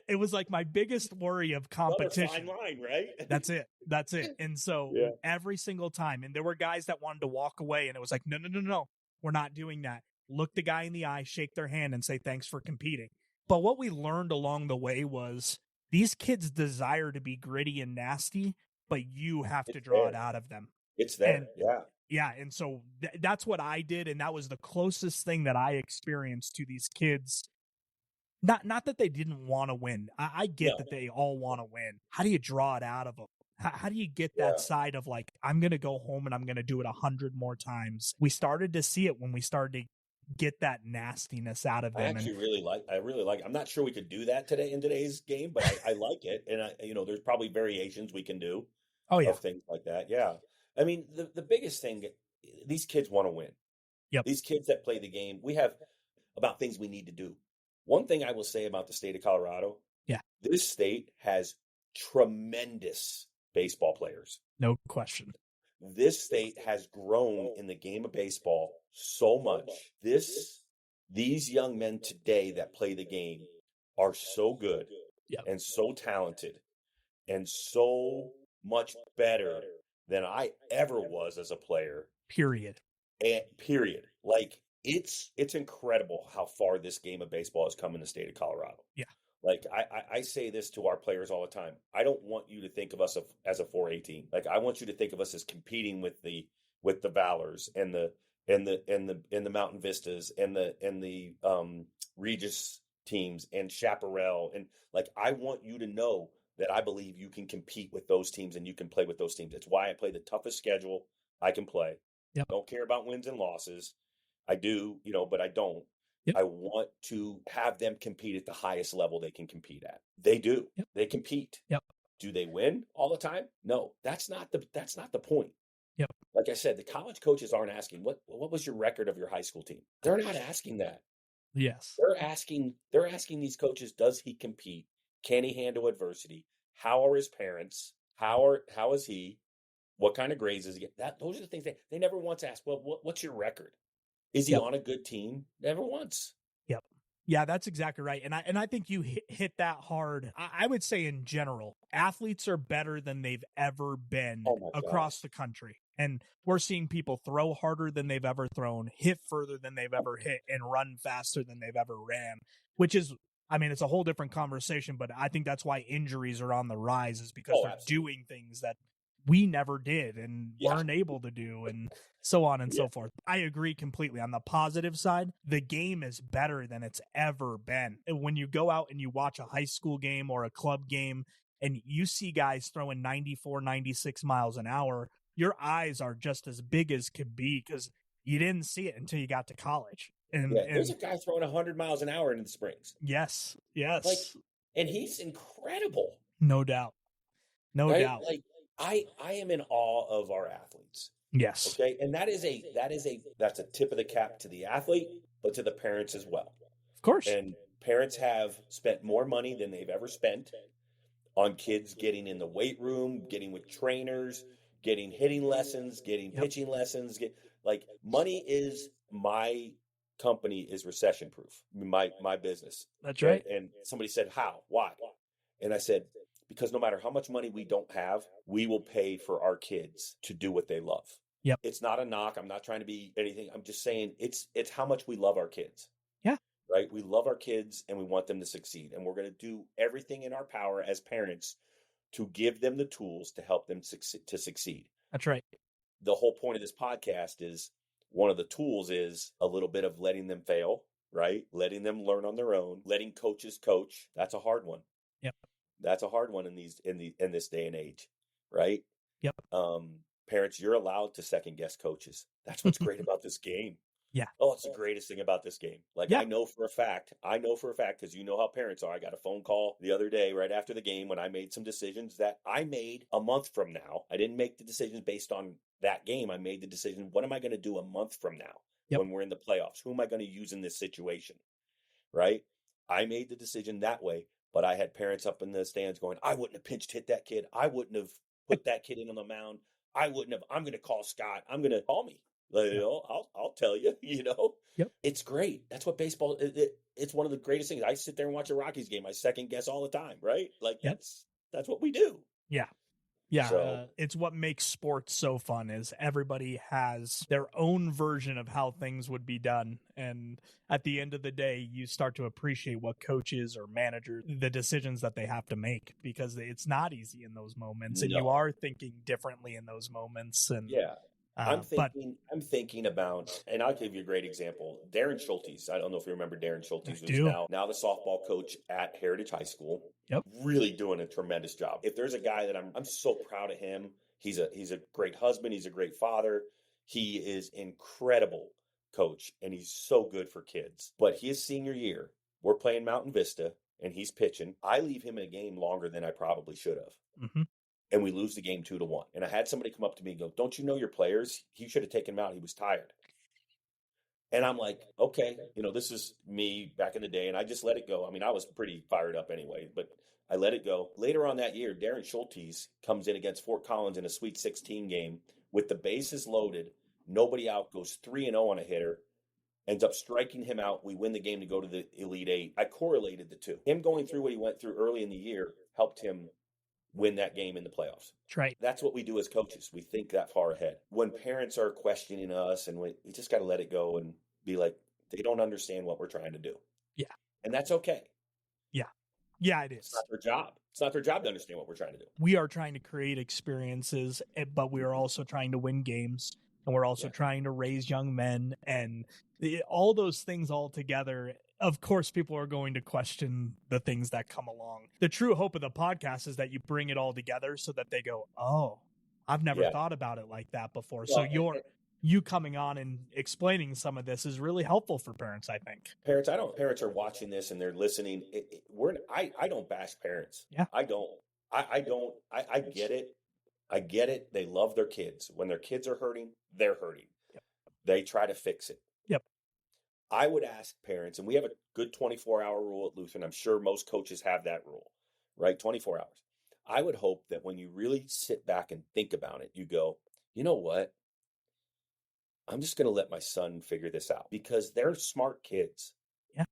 It was like my biggest worry of competition. Fine line, right? That's it. And so every single time, and there were guys that wanted to walk away, and it was like, no, we're not doing that. Look the guy in the eye, shake their hand, and say thanks for competing. But what we learned along the way was these kids desire to be gritty and nasty, but you have to draw it out of them. It's there, Yeah, and so that's what I did, and that was the closest thing that I experienced to these kids. Not that they didn't want to win. I get that they all want to win. How do you draw it out of them? How do you get that side of like, I'm going to go home and I'm going to do it 100 more times? We started to see it when we started to get that nastiness out of them. I really like it. I'm not sure we could do that today in today's game, but I like it. And there's probably variations we can do. Oh yeah. of things like that. Yeah. I mean, the biggest thing, these kids want to win. Yep. These kids that play the game, we have about things we need to do. One thing I will say about the state of Colorado, Yeah. this state has tremendous baseball players. No question. This state has grown in the game of baseball so much. These young men today that play the game are so good Yep. and so talented and so much better than I ever was as a player. Period. And period. Like it's incredible how far this game of baseball has come in the state of Colorado. Yeah. Like I say this to our players all the time. I don't want you to think of us as a 4A team. Like I want you to think of us as competing with the Valors and the Mountain Vistas and the Regis teams and Chaparral, and like I want you to know that I believe you can compete with those teams and you can play with those teams. It's why I play the toughest schedule I can play. Yep. Don't care about wins and losses. I do, but I don't. Yep. I want to have them compete at the highest level they can compete at. They do. Yep. They compete. Yep. Do they win all the time? No, that's not the point. Yep. Like I said, the college coaches aren't asking what was your record of your high school team. They're not asking that. Yes. They're asking these coaches, does he compete? Can he handle adversity? How are his parents? How is he? What kind of grades does he get? Those are the things they never once ask. Well, what's your record? Is he on a good team? Never once. Yep. Yeah, that's exactly right. And I think you hit that hard. I would say in general, athletes are better than they've ever been across the country. And we're seeing people throw harder than they've ever thrown, hit further than they've ever hit, and run faster than they've ever ran, which is, I mean, it's a whole different conversation, but I think that's why injuries are on the rise, is because they're doing things that we never did and weren't able to do, and so on and so forth. I agree completely. On the positive side, the game is better than it's ever been. And when you go out and you watch a high school game or a club game and you see guys throwing 94, 96 miles an hour, your eyes are just as big as could be because you didn't see it until you got to college. And there's a guy throwing 100 miles an hour into the Springs. Yes. And he's incredible. No doubt. No doubt. Like I am in awe of our athletes. Yes. Okay. And that's a tip of the cap to the athlete, but to the parents as well. Of course. And parents have spent more money than they've ever spent on kids getting in the weight room, getting with trainers, getting hitting lessons, getting pitching lessons. Money is, my company is recession proof. My business. That's right. And somebody said, how? Why? And I said, because no matter how much money we don't have, we will pay for our kids to do what they love. Yep. It's not a knock. I'm not trying to be anything. I'm just saying it's how much we love our kids. Yeah. Right? We love our kids and we want them to succeed. And we're going to do everything in our power as parents to give them the tools to help them succeed. That's right. The whole point of this podcast is, one of the tools is a little bit of letting them fail, right? Letting them learn on their own, letting coaches coach. That's a hard one. Yep. That's a hard one in this day and age, right? Yep. Parents, you're allowed to second guess coaches. That's what's great about this game. Yeah. Oh, it's the greatest thing about this game. I know for a fact, because you know how parents are. I got a phone call the other day right after the game when I made some decisions that I made a month from now. I didn't make the decisions based on that game. I made the decision, what am I going to do a month from now when we're in the playoffs? Who am I going to use in this situation? Right? I made the decision that way. But I had parents up in the stands going, I wouldn't have pinch hit that kid. I wouldn't have put that kid in on the mound. I'm going to call Scott. I'm going to call me. I'll tell you, Yep. It's great. That's what baseball, it's one of the greatest things. I sit there and watch a Rockies game. I second guess all the time, right? That's what we do. Yeah. Yeah, it's what makes sports so fun, is everybody has their own version of how things would be done. And at the end of the day, you start to appreciate what coaches or managers, the decisions that they have to make, because it's not easy in those moments. And you are thinking differently in those moments. And I'm thinking about, and I'll give you a great example. Darren Schultes. I don't know if you remember Darren Schultes, who's now the softball coach at Heritage High School. Yep. Really doing a tremendous job. If there's a guy that I'm so proud of him, he's a great husband. He's a great father. He is incredible coach, and he's so good for kids. But his senior year, we're playing Mountain Vista, and he's pitching. I leave him in a game longer than I probably should have. Mm-hmm. and we lose the game 2-1. And I had somebody come up to me and go, "Don't you know your players? He should have taken him out. He was tired." And I'm like, okay, this is me back in the day, and I just let it go. I mean, I was pretty fired up anyway, but I let it go. Later on that year, Darren Schultes comes in against Fort Collins in a Sweet 16 game with the bases loaded, nobody out, goes 3-0 on a hitter, ends up striking him out. We win the game to go to the Elite Eight. I correlated the two. Him going through what he went through early in the year helped him win that game in the playoffs. That's right. That's what we do as coaches. We think that far ahead. When parents are questioning us, and we just got to let it go and be like, they don't understand what we're trying to do. Yeah. And that's okay. Yeah. Yeah, it is. It's not their job. It's not their job to understand what we're trying to do. We are trying to create experiences, but we are also trying to win games, and we're also trying to raise young men, and all those things all together. Of course, people are going to question the things that come along. The true hope of the podcast is that you bring it all together so that they go, "Oh, I've never thought about it like that before." Well, so you coming on and explaining some of this is really helpful for parents, I think. Parents are watching this and they're listening. I don't bash parents. Yeah. I don't. I get it. I get it. They love their kids. When their kids are hurting, they're hurting. Yep. They try to fix it. Yep. I would ask parents, and we have a good 24-hour rule at Lutheran. I'm sure most coaches have that rule, right? 24 hours. I would hope that when you really sit back and think about it, you go, you know what? I'm just going to let my son figure this out, because they're smart kids. Yeah.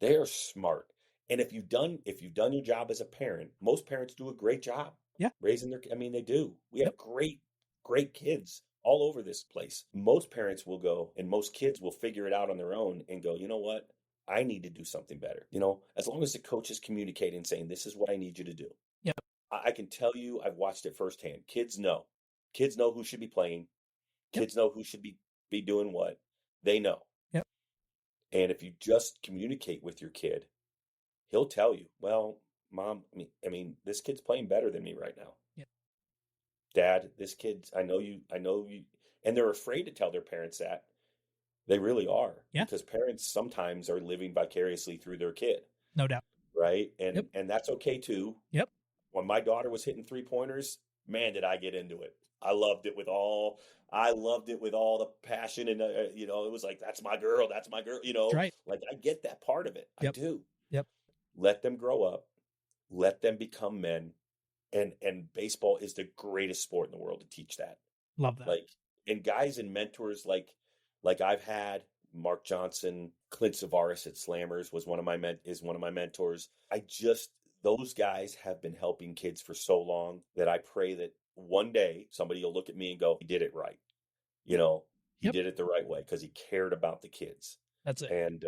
They are smart. And if you've done your job as a parent, most parents do a great job. Yeah. Raising they do. We have great kids all over this place. Most parents will go, and most kids will figure it out on their own and go, you know what? I need to do something better. As long as the coach is communicating, saying, this is what I need you to do. Yep. I can tell you, I've watched it firsthand. Kids know who should be playing. Kids know who should be doing what. They know. Yep. And if you just communicate with your kid, he'll tell you, well, Mom, I mean, this kid's playing better than me right now. Yep. Dad, this kid, I know you. And they're afraid to tell their parents that. They really are. Yeah. Because parents sometimes are living vicariously through their kid. No doubt. Right? And that's okay too. Yep. When my daughter was hitting 3-pointers, man, did I get into it. I loved it with all the passion, and it was like, that's my girl, right. Like, I get that part of it. Yep. I do. Yep. Let them grow up, let them become men, and baseball is the greatest sport in the world to teach that. Love that. Like, and guys and mentors like I've had Mark Johnson, Clint Savaris at Slammers is one of my mentors. Those guys have been helping kids for so long that I pray that one day somebody will look at me and go, he did it right. He did it the right way because he cared about the kids. That's it. And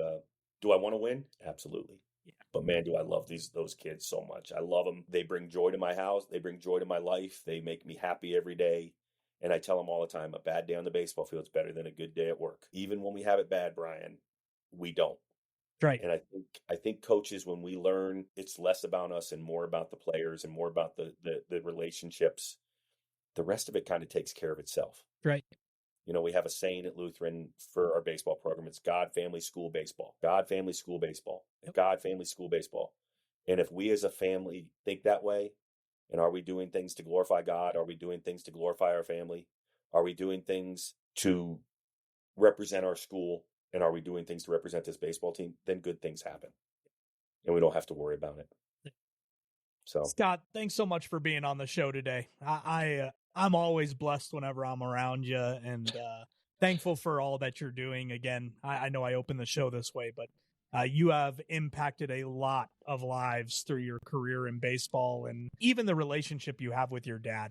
do I want to win? Absolutely. Yeah. But man, do I love those kids so much. I love them. They bring joy to my house. They bring joy to my life. They make me happy every day. And I tell them all the time, a bad day on the baseball field is better than a good day at work. Even when we have it bad, Brian, we don't. Right. And I think coaches, when we learn it's less about us and more about the players and more about the relationships, the rest of it kind of takes care of itself. Right. We have a saying at Lutheran for our baseball program. It's God, family, school, baseball. God, family, school, baseball. Yep. God, family, school, baseball. And if we as a family think that way, and are we doing things to glorify God? Are we doing things to glorify our family? Are we doing things to represent our school? And are we doing things to represent this baseball team? Then good things happen. And we don't have to worry about it. So, Scott, thanks so much for being on the show today. I'm always blessed whenever I'm around you, and thankful for all that you're doing. Again, I know I opened the show this way, but you have impacted a lot of lives through your career in baseball, and even the relationship you have with your dad,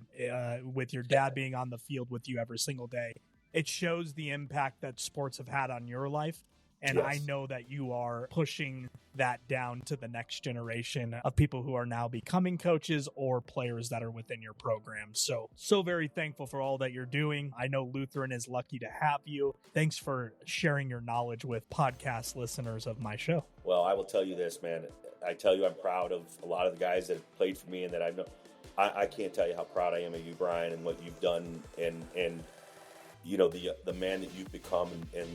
being on the field with you every single day. It shows the impact that sports have had on your life. And yes. I know that you are pushing that down to the next generation of people who are now becoming coaches or players that are within your program. So very thankful for all that you're doing. I know Lutheran is lucky to have you. Thanks for sharing your knowledge with podcast listeners of my show. Well, I will tell you this, man. I tell you, I'm proud of a lot of the guys that have played for me and that I know. I can't tell you how proud I am of you, Brian, and what you've done and the man that you've become and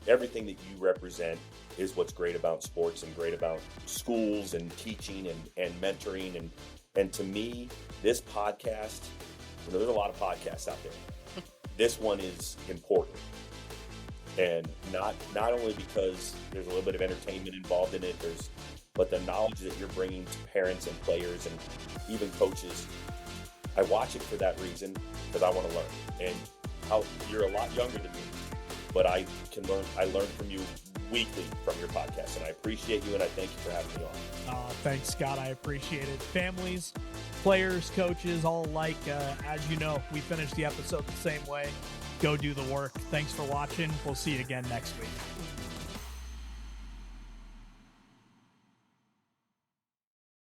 everything that you represent is what's great about sports and great about schools and teaching and mentoring And to me, this podcast, there's a lot of podcasts out there. This one is important. And not only because there's a little bit of entertainment involved in it, but the knowledge that you're bringing to parents and players and even coaches. I watch it for that reason, because I want to learn. And you're a lot younger than me, but I learn from you weekly from your podcast, and I appreciate you, and I thank you for having me on. Thanks, Scott. I appreciate it. Families, players, coaches, all alike. As you know, we finish the episode the same way. Go do the work. Thanks for watching. We'll see you again next week.